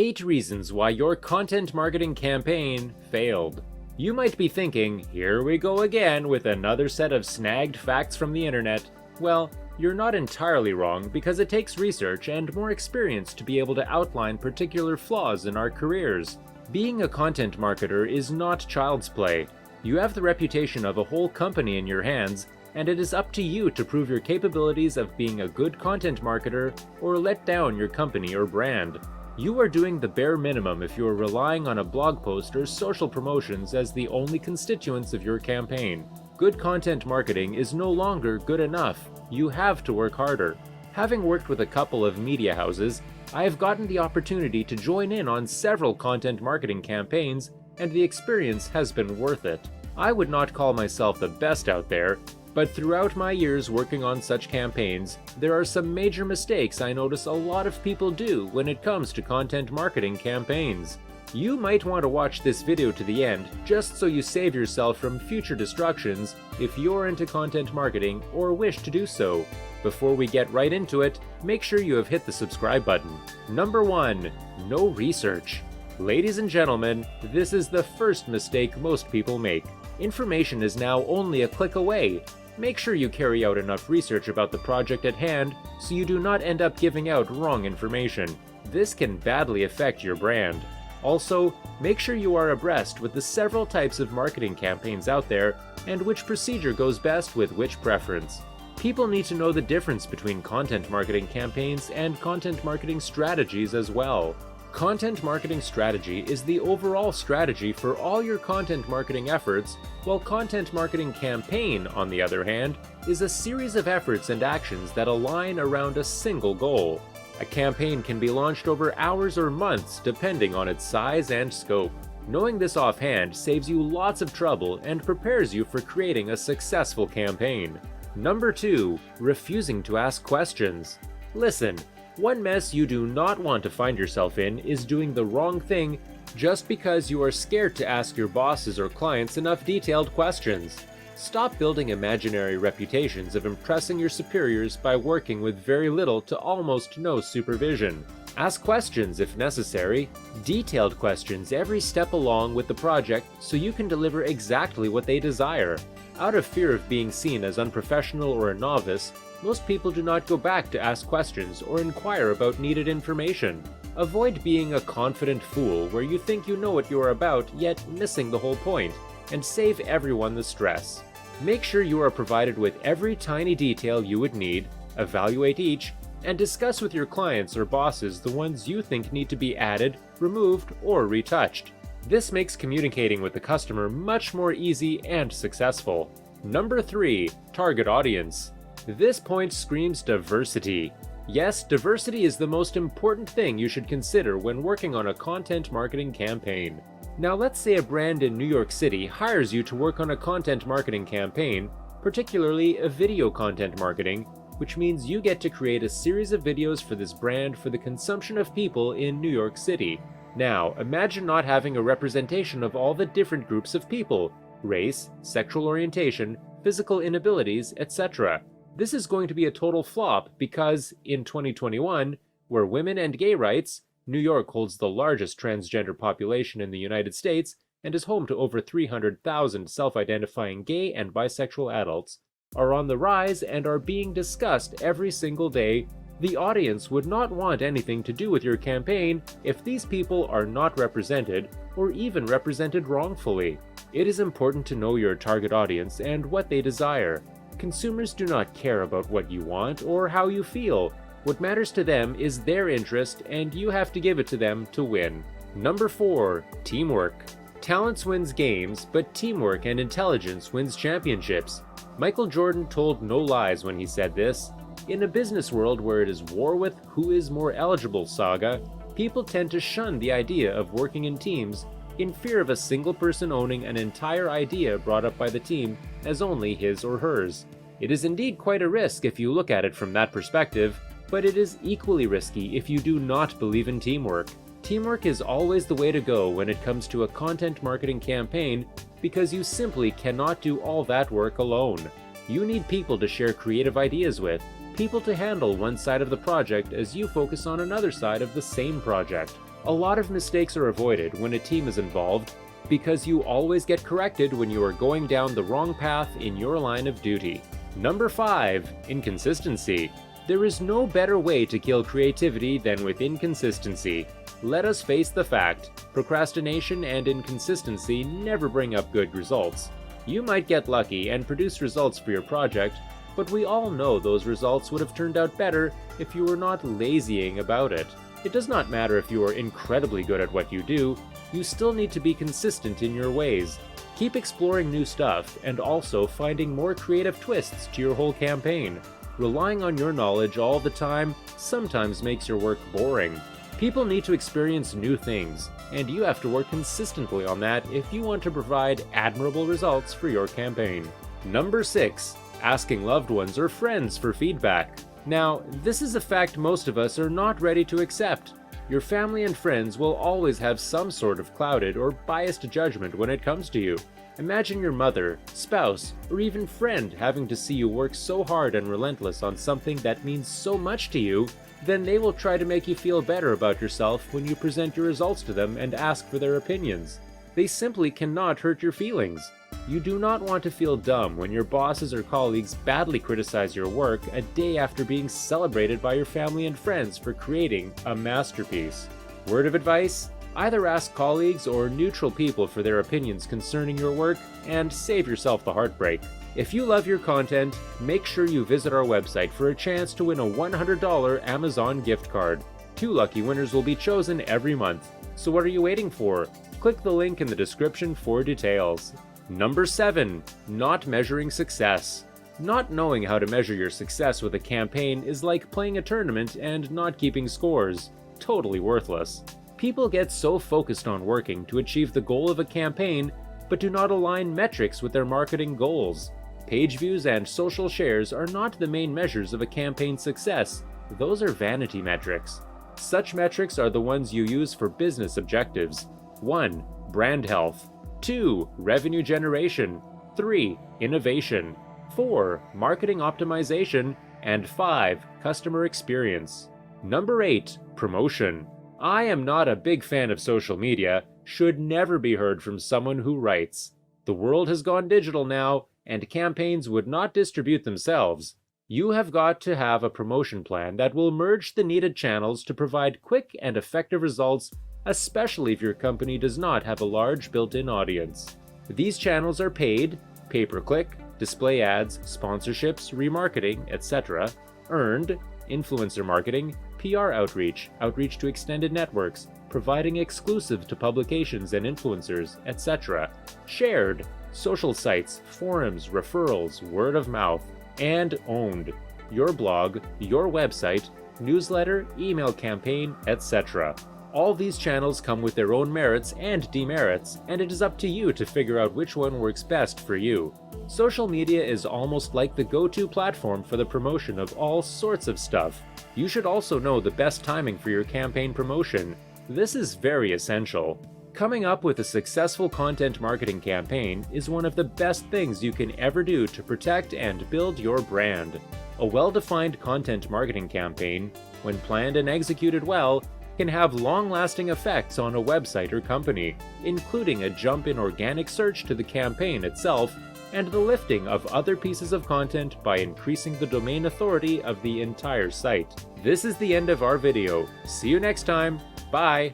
8 reasons why your content marketing campaign failed. You might be thinking, here we go again with another set of snagged facts from the internet. Well, you're not entirely wrong because it takes research and more experience to be able to outline particular flaws in our careers. Being a content marketer is not child's play. You have the reputation of a whole company in your hands, and it is up to you to prove your capabilities of being a good content marketer or let down your company or brand. You are doing the bare minimum if you are relying on a blog post or social promotions as the only constituents of your campaign. Good content marketing is no longer good enough. You have to work harder. Having worked with a couple of media houses, I have gotten the opportunity to join in on several content marketing campaigns, and the experience has been worth it. I would not call myself the best out there, but throughout my years working on such campaigns, there are some major mistakes I notice a lot of people do when it comes to content marketing campaigns. You might want to watch this video to the end just so you save yourself from future destructions if you're into content marketing or wish to do so. Before we get right into it, make sure you have hit the subscribe button. Number 1. No research. Ladies and gentlemen, this is the first mistake most people make. Information is now only a click away. Make sure you carry out enough research about the project at hand so you do not end up giving out wrong information. This can badly affect your brand. Also, make sure you are abreast with the several types of marketing campaigns out there and which procedure goes best with which preference. People need to know the difference between content marketing campaigns and content marketing strategies as well. Content marketing strategy is the overall strategy for all your content marketing efforts, while content marketing campaign, on the other hand, is a series of efforts and actions that align around a single goal. A campaign can be launched over hours or months depending on its size and scope. Knowing this offhand saves you lots of trouble and prepares you for creating a successful campaign. Number 2. Refusing to ask questions. Listen, one mess you do not want to find yourself in is doing the wrong thing just because you are scared to ask your bosses or clients enough detailed questions. Stop building imaginary reputations of impressing your superiors by working with very little to almost no supervision. Ask questions if necessary, detailed questions every step along with the project so you can deliver exactly what they desire. Out of fear of being seen as unprofessional or a novice, most people do not go back to ask questions or inquire about needed information. Avoid being a confident fool where you think you know what you are about yet missing the whole point, and save everyone the stress. Make sure you are provided with every tiny detail you would need, evaluate each, and discuss with your clients or bosses the ones you think need to be added, removed, or retouched. This makes communicating with the customer much more easy and successful. Number 3. Target audience. This point screams diversity. Yes, diversity is the most important thing you should consider when working on a content marketing campaign. Now let's say a brand in New York City hires you to work on a content marketing campaign, particularly a video content marketing, which means you get to create a series of videos for this brand for the consumption of people in New York City. Now, imagine not having a representation of all the different groups of people, race, sexual orientation, physical inabilities, etc. This is going to be a total flop because, in 2021, where women and gay rights, New York holds the largest transgender population in the United States and is home to over 300,000 self-identifying gay and bisexual adults, are on the rise and are being discussed every single day. The audience would not want anything to do with your campaign if these people are not represented or even represented wrongfully. It is important to know your target audience and what they desire. Consumers do not care about what you want or how you feel. What matters to them is their interest, and you have to give it to them to win. Number 4. Teamwork. Talent wins games, but teamwork and intelligence wins championships. Michael Jordan told no lies when he said this. In a business world where it is war with who is more eligible saga, people tend to shun the idea of working in teams in fear of a single person owning an entire idea brought up by the team as only his or hers. It is indeed quite a risk if you look at it from that perspective, but it is equally risky if you do not believe in teamwork. Teamwork is always the way to go when it comes to a content marketing campaign because you simply cannot do all that work alone. You need people to share creative ideas with, people to handle one side of the project as you focus on another side of the same project. A lot of mistakes are avoided when a team is involved because you always get corrected when you are going down the wrong path in your line of duty. Number 5. Inconsistency. There is no better way to kill creativity than with inconsistency. Let us face the fact, procrastination and inconsistency never bring up good results. You might get lucky and produce results for your project, but we all know those results would have turned out better if you were not lazying about it. It does not matter if you are incredibly good at what you do, you still need to be consistent in your ways. Keep exploring new stuff and also finding more creative twists to your whole campaign. Relying on your knowledge all the time sometimes makes your work boring. People need to experience new things, and you have to work consistently on that if you want to provide admirable results for your campaign. Number 6. Asking loved ones or friends for feedback. Now, this is a fact most of us are not ready to accept. Your family and friends will always have some sort of clouded or biased judgment when it comes to you. Imagine your mother, spouse, or even friend having to see you work so hard and relentless on something that means so much to you, then they will try to make you feel better about yourself when you present your results to them and ask for their opinions. They simply cannot hurt your feelings. You do not want to feel dumb when your bosses or colleagues badly criticize your work a day after being celebrated by your family and friends for creating a masterpiece. Word of advice? Either ask colleagues or neutral people for their opinions concerning your work and save yourself the heartbreak. If you love your content, make sure you visit our website for a chance to win a $100 Amazon gift card. 2 lucky winners will be chosen every month. So what are you waiting for? Click the link in the description for details. Number 7. Not measuring success. Not knowing how to measure your success with a campaign is like playing a tournament and not keeping scores. Totally worthless. People get so focused on working to achieve the goal of a campaign, but do not align metrics with their marketing goals. Page views and social shares are not the main measures of a campaign's success. Those are vanity metrics. Such metrics are the ones you use for business objectives. 1. Brand health. 2. Revenue generation. 3. Innovation. 4. Marketing optimization. And 5. Customer experience. Number 8. Promotion. I am not a big fan of social media, should never be heard from someone who writes. The world has gone digital now, and campaigns would not distribute themselves. You have got to have a promotion plan that will merge the needed channels to provide quick and effective results, especially if your company does not have a large built-in audience. These channels are paid, pay-per-click, display ads, sponsorships, remarketing, etc., earned, influencer marketing, PR outreach, outreach to extended networks, providing exclusive to publications and influencers, etc., shared, social sites, forums, referrals, word of mouth, and owned, your blog, your website, newsletter, email campaign, etc. All these channels come with their own merits and demerits, and it is up to you to figure out which one works best for you. Social media is almost like the go-to platform for the promotion of all sorts of stuff. You should also know the best timing for your campaign promotion. This is very essential. Coming up with a successful content marketing campaign is one of the best things you can ever do to protect and build your brand. A well-defined content marketing campaign, when planned and executed well, can have long-lasting effects on a website or company, including a jump in organic search to the campaign itself and the lifting of other pieces of content by increasing the domain authority of the entire site. This is the end of our video. See you next time. Bye!